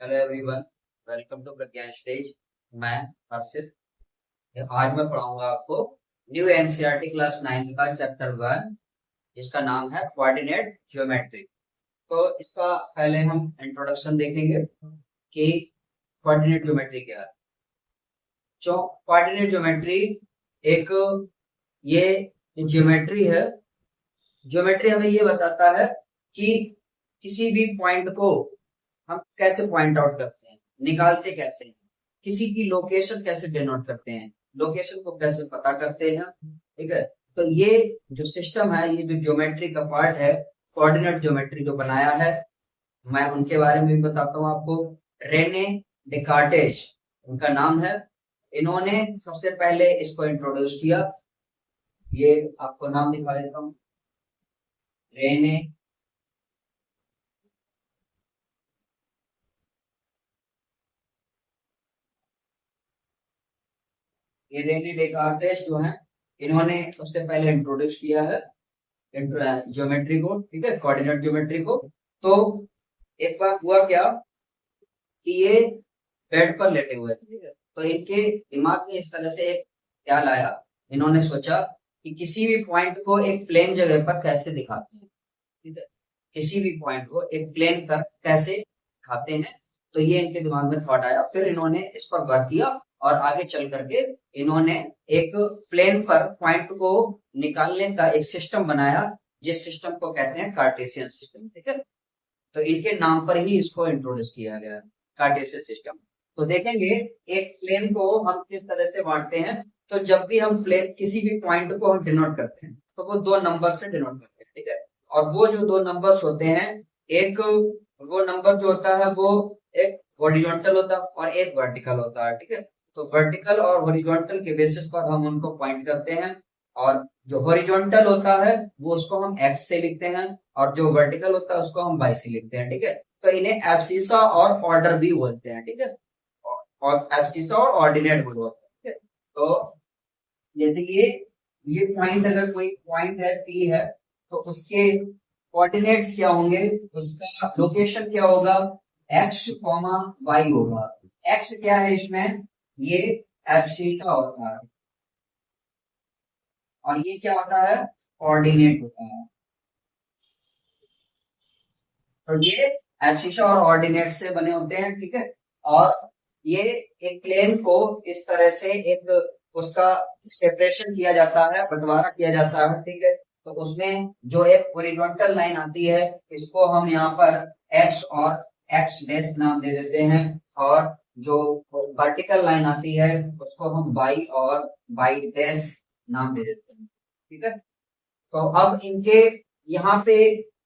Hello everyone, welcome to Pragyan stage. मैं हर्षित। आज मैं पढ़ाऊंगा आपको न्यू एनसीईआरटी क्लास 9 का चैप्टर 1, जिसका नाम है कोऑर्डिनेट ज्योमेट्री। तो इसका पहले हम इंट्रोडक्शन देखेंगे कि कोऑर्डिनेट ज्योमेट्री क्या है। जो कोऑर्डिनेट ज्योमेट्री एक ये ज्योमेट्री है। ज्योमेट्री हमें ये बताता है कि किसी भी पॉइंट को हम कैसे पॉइंट आउट करते हैं, निकालते कैसे हैं, किसी की लोकेशन कैसे डिनोट करते हैं, लोकेशन को कैसे पता करते हैं। ठीक है। तो ये जो सिस्टम है, ये जो ज्योमेट्री का पार्ट है, कोऑर्डिनेट ज्योमेट्री जो बनाया है, मैं उनके बारे में भी बताता हूँ आपको। रेने डेकार्टेस उनका नाम है। इन्होंने सबसे पहले इसको इंट्रोड्यूस किया। ये आपको नाम दिखा देता हूँ। रेने ये रेने डेकार्टेस जो है, इन्होंने सबसे पहले इंट्रोड्यूस किया है ज्योमेट्री को। ठीक है, कोऑर्डिनेट ज्योमेट्री को। तो एक बार हुआ क्या कि ये बेड पर लेटे हुए थे। ठीक है। तो इनके दिमाग में इस तरह से एक ख्याल आया। इन्होंने सोचा कि किसी भी पॉइंट को एक प्लेन जगह पर कैसे दिखाते हैं। ठीक है। किसी भी पॉइंट को एक प्लेन पर कैसे दिखाते हैं। तो ये इनके दिमाग में थॉट आया, फिर इन्होंने इस पर वर्क किया और आगे चल करके इन्होंने एक प्लेन पर पॉइंट को निकालने का एक सिस्टम बनाया, जिस सिस्टम को कहते हैं कार्टेशियन सिस्टम। ठीक है। तो इनके नाम पर ही इसको इंट्रोड्यूस किया गया, कार्टेशियन सिस्टम। तो देखेंगे एक प्लेन को हम किस तरह से बांटते हैं। तो जब भी हम प्लेन किसी भी पॉइंट को हम डिनोट करते हैं, तो वो दो नंबर से डिनोट करते हैं। ठीक है। और वो जो दो नंबर्स होते हैं, एक वो नंबर जो होता है वो एक हॉरिजॉन्टल होता है और एक वर्टिकल होता है। ठीक है। तो वर्टिकल और हॉरिजॉन्टल के बेसिस पर हम उनको पॉइंट करते हैं। और जो हॉरिजॉन्टल होता है वो उसको हम एक्स से लिखते हैं, और जो वर्टिकल होता है उसको हम वाई से लिखते हैं। ठीक है। तो इन्हें एब्सिसा और ऑर्डर भी बोलते हैं। ठीक है। और एब्सिसा और ऑर्डिनेट भी बोलते हैं। ठीक है। तो जैसे ये पॉइंट, अगर कोई पॉइंट है पी है, तो उसके कोऑर्डिनेट्स क्या होंगे, उसका लोकेशन क्या होगा, एक्स कॉमा वाई होगा। एक्स क्या है इसमें, ये एब्सिसा होता है, और ये क्या होता है, कोऑर्डिनेट होता है। तो ये एब्सिसा और ऑर्डिनेट से बने होते हैं। ठीक है। और ये एक प्लेन को इस तरह से एक उसका सेपरेशन किया जाता है, बंटवारा किया जाता है। ठीक है। तो उसमें जो एक हॉरिजॉन्टल लाइन आती है, इसको हम यहाँ पर एक्स और एक्स डैश नाम दे देते हैं। और जो वर्टिकल लाइन आती है, उसको हम वाई और वाई डैश नाम दे देते हैं। ठीक है। तो अब इनके यहाँ पे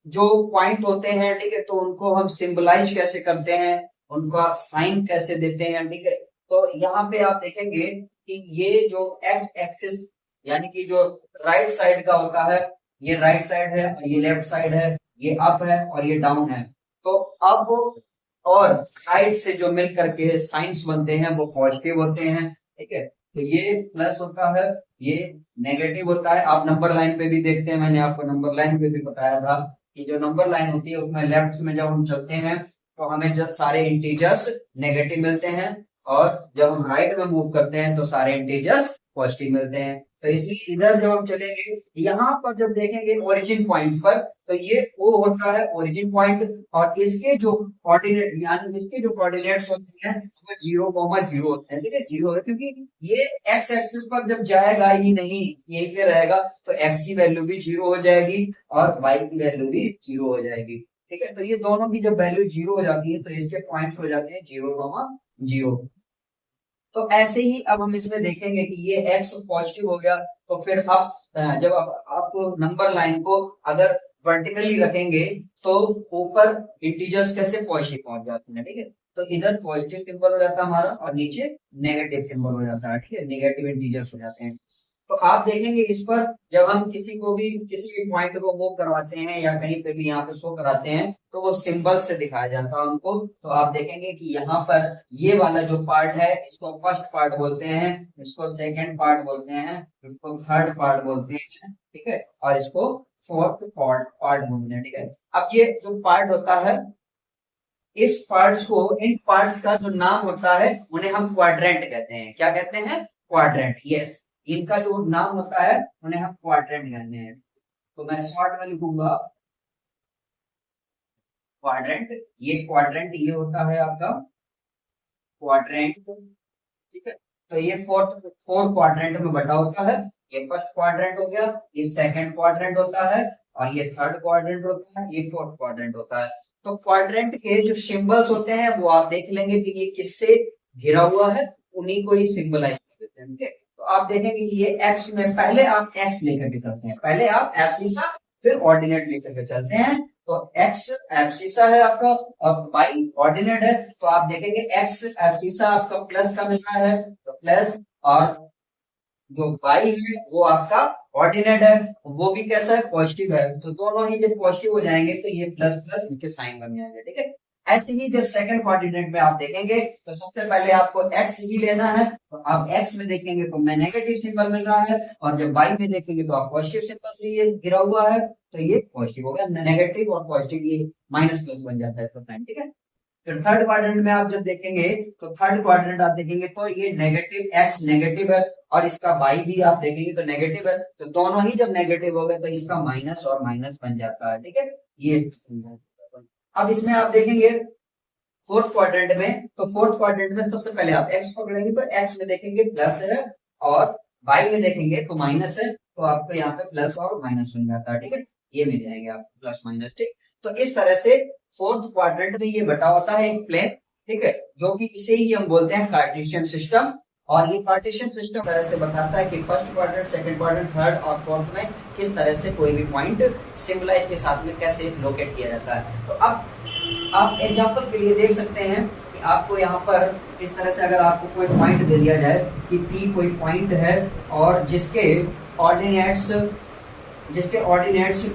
जो पॉइंट होते हैं, ठीक है, तो उनको हम सिंबलाइज कैसे करते हैं, उनका साइन कैसे देते हैं। ठीक है। तो यहाँ पे आप देखेंगे कि ये जो एक्स एक्सिस, यानी कि जो राइट साइड का होता है, ये राइट साइड है और ये लेफ्ट साइड है, ये अप है और ये डाउन है। तो अप और राइट से जो मिल करके साइंस बनते हैं वो पॉजिटिव होते हैं। ठीक है। तो ये प्लस होता है, ये नेगेटिव होता है। आप नंबर लाइन पे भी देखते हैं, मैंने आपको नंबर लाइन पे भी बताया था कि जो नंबर लाइन होती है उसमें लेफ्ट में जब हम चलते हैं, तो हमें जब सारे इंटीजर्स नेगेटिव मिलते हैं, और जब हम राइट में मूव करते हैं तो सारे इंटीजर्स पॉजिटिव मिलते हैं। तो इसलिए इधर जब हम चलेंगे, यहाँ पर जब देखेंगे ओरिजिन पॉइंट पर, तो ये ओ होता है ओरिजिन पॉइंट। और इसके जो कोऑर्डिनेट, यानी इसके जो कोऑर्डिनेट्स होते हैं वो 0,0 होते हैं। ठीक है, 0 है क्योंकि ये एक्स एक्सिस पर जब जाएगा ही नहीं, यहीं पे रहेगा, तो एक्स की वैल्यू भी 0 हो जाएगी और वाई की वैल्यू भी 0 हो जाएगी। ठीक है। तो ये दोनों की जब वैल्यू 0 हो जाती है, तो इसके पॉइंट्स हो जाते हैं 0,0। तो ऐसे ही अब हम इसमें देखेंगे कि ये एक्स पॉजिटिव हो गया। तो फिर अब जब आप नंबर लाइन को अगर वर्टिकली रखेंगे, तो ऊपर इंटीजर्स कैसे पॉजिटिव पहुंच जाते हैं। ठीक है। तो इधर पॉजिटिव सिंबल हो जाता है हमारा, और नीचे नेगेटिव सिंबल हो जाता है। ठीक है, नेगेटिव इंटीजर्स हो जाते हैं। तो आप देखेंगे इस पर, जब हम किसी भी पॉइंट को मूव करवाते हैं या कहीं पे भी यहाँ पे शो कराते हैं, तो वो सिंबल से दिखाया जाता है हमको। तो आप देखेंगे कि यहाँ पर ये वाला जो पार्ट है, इसको फर्स्ट पार्ट बोलते हैं, इसको सेकंड पार्ट बोलते हैं, इसको थर्ड पार्ट बोलते हैं। ठीक है। और इसको फोर्थ पार्ट पार्ट बोलते हैं। ठीक है। अब ये जो पार्ट होता है, इस पार्ट्स को, इन पार्ट्स का जो नाम होता है उन्हें हम क्वाड्रेंट कहते हैं। क्या कहते हैं? क्वाड्रेंट। यस, इनका जो नाम होता है उन्हें हम क्वाड्रेंट कहते हैं। तो मैं शॉर्ट में लिखूंगा क्वाड्रेंट। ये क्वाड्रेंट ये होता है आपका क्वाड्रेंट, ठीक है। तो ये फोर क्वाड्रेंट में बटा होता है। ये फर्स्ट क्वाड्रेंट हो गया, ये सेकंड क्वाड्रेंट होता है, और ये थर्ड क्वाड्रेंट होता है, ये फोर्थ क्वाड्रेंट होता है। तो क्वाड्रेंट के जो सिंबल्स होते हैं वो आप देख लेंगे कि ये किससे घिरा हुआ है, उन्हीं को ही सिंबलाइज कर देते हैं। ठीक है, तो आप देखेंगे कि ये एक्स में, पहले आप एक्स लेकर के चलते हैं, पहले आप एब्सिसा फिर ऑर्डिनेट लेकर के चलते हैं। तो एक्स एब्सिसा है आपका और वाई ऑर्डिनेट है। तो आप देखेंगे एक्स एब्सिसा आपका प्लस का मिल रहा है, तो प्लस, और जो वाई है वो आपका ऑर्डिनेट है, वो भी कैसा है? पॉजिटिव है। तो दोनों ही जब पॉजिटिव हो जाएंगे तो ये प्लस प्लस इनके साइन बन जाएंगे। ठीक है, ऐसे ही जब सेकंड कोऑर्डिनेट में आप देखेंगे तो सबसे पहले आपको एक्स ही लेना है। तो आप एक्स में देखेंगे तो मैं नेगेटिव सिंबल मिल रहा है, और जब वाई में देखेंगे तो आप पॉजिटिव सिंबल से ये गिरा हुआ है, तो ये पॉजिटिव हो गया। नेगेटिव और पॉजिटिव ये माइनस प्लस बन जाता है इसका साइन। ठीक है, फिर थर्ड क्वाड्रेंट में आप जब देखेंगे तो थर्ड क्वाड्रेंट आप देखेंगे तो ये नेगेटिव एक्स नेगेटिव है, और इसका वाई भी आप देखेंगे तो नेगेटिव है। तो दोनों ही जब नेगेटिव हो गए तो इसका माइनस और माइनस बन जाता है। ठीक है, ये इसका सिंबल। अब इसमें आप देखेंगे फोर्थ क्वाड्रेंट में, तो फोर्थ क्वाड्रेंट में सबसे पहले आप एक्स पकड़ेंगे तो एक्स में देखेंगे प्लस है, और वाई में देखेंगे तो माइनस है। तो आपको यहाँ पे प्लस और माइनस बन जाता है। ठीक है, ये मिल जाएंगे आपको प्लस माइनस। ठीक, तो इस तरह से फोर्थ क्वाड्रेंट में ये बटा होता है एक प्लेन। ठीक है, जो कि इसे ही हम बोलते हैं कार्टेशियन सिस्टम। और ये कार्टेशियन सिस्टम तरह से बताता है कि first quadrant, second quadrant, third और फोर्थ में किस तरह से कोई भी पॉइंट सिंबलाइज के साथ में कैसे लोकेट किया जाता है। तो अब आप एग्जांपल के लिए देख सकते हैं कि आपको यहाँ पर इस तरह से अगर आपको कोई पॉइंट दे दिया जाए कि P कोई पॉइंट है और जिसके ऑर्डिनेट्स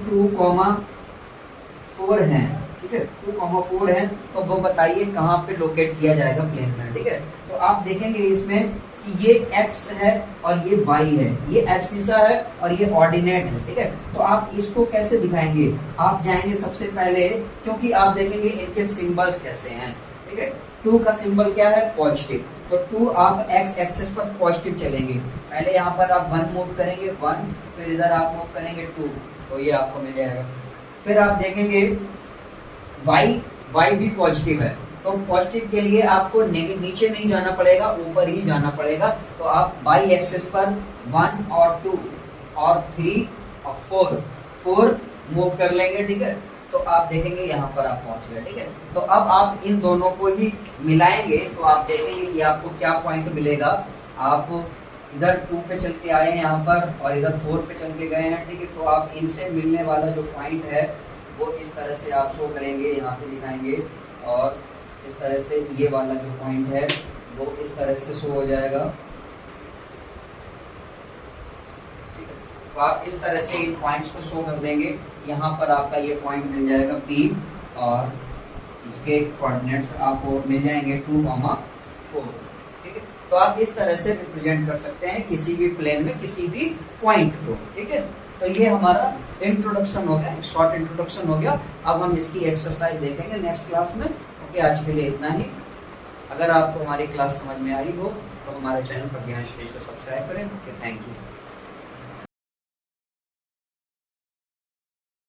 2,4 हैं, ठीक है, 2,4 हैं, तो वो बताइए कहाँ पे लोकेट किया जाएगा प्लेन में। ठीक है, तो आप देखेंगे इसमें कि ये x है और ये y है, ये एब्सिसा है और ये ऑर्डिनेट है। ठीक है, तो आप इसको कैसे दिखाएंगे? आप जाएंगे सबसे पहले, क्योंकि आप देखेंगे इनके सिंबल्स कैसे हैं। ठीक है, 2 का सिंबल क्या है? पॉजिटिव। तो 2 आप x एक्सिस पर पॉजिटिव चलेंगे, पहले यहाँ पर आप 1 मूव करेंगे 1, फिर इधर आप मूव करेंगे 2, तो ये आपको मिल जाएगा। फिर आप देखेंगे y भी पॉजिटिव है, तो पॉजिटिव के लिए आपको नीचे नहीं जाना पड़ेगा, ऊपर ही जाना पड़ेगा। तो आप y एक्सिस पर 1 और 2 और 3 और 4 मूव कर लेंगे। ठीक है, तो आप देखेंगे यहाँ पर आप पहुंच गए। ठीक है, तो अब आप इन दोनों को ही मिलाएंगे तो आप देखेंगे कि आपको क्या पॉइंट मिलेगा। आप इधर 2 पे चल के आए हैं यहाँ पर, और इधर 4 पे चल के गए हैं। ठीक है, तो आप इनसे मिलने वाला जो पॉइंट है वो इस तरह से आप शो करेंगे, यहाँ पे दिखाएंगे, और इस तरह से ये वाला जो पॉइंट है वो इस तरह से शो हो जाएगा। तो आप इस तरह से इन पॉइंट्स को शो कर देंगे। यहाँ पर आपका ये पॉइंट मिल जाएगा P, और इसके कोऑर्डिनेट्स आपको मिल जाएंगे 2,4। ठीक है, तो आप इस तरह से रिप्रेजेंट कर सकते हैं किसी भी प्लेन में किसी भी पॉइंट को। ठीक है, तो ये हमारा इंट्रोडक्शन हो गया, शॉर्ट इंट्रोडक्शन हो गया। अब हम इसकी एक्सरसाइज देखेंगे नेक्स्ट क्लास में। ओके, आज के लिए इतना ही। अगर आपको हमारी क्लास समझ में आई हो तो हमारे चैनल पर ज्ञान श्रेष्ठ को सब्सक्राइब करें। Okay, thank you.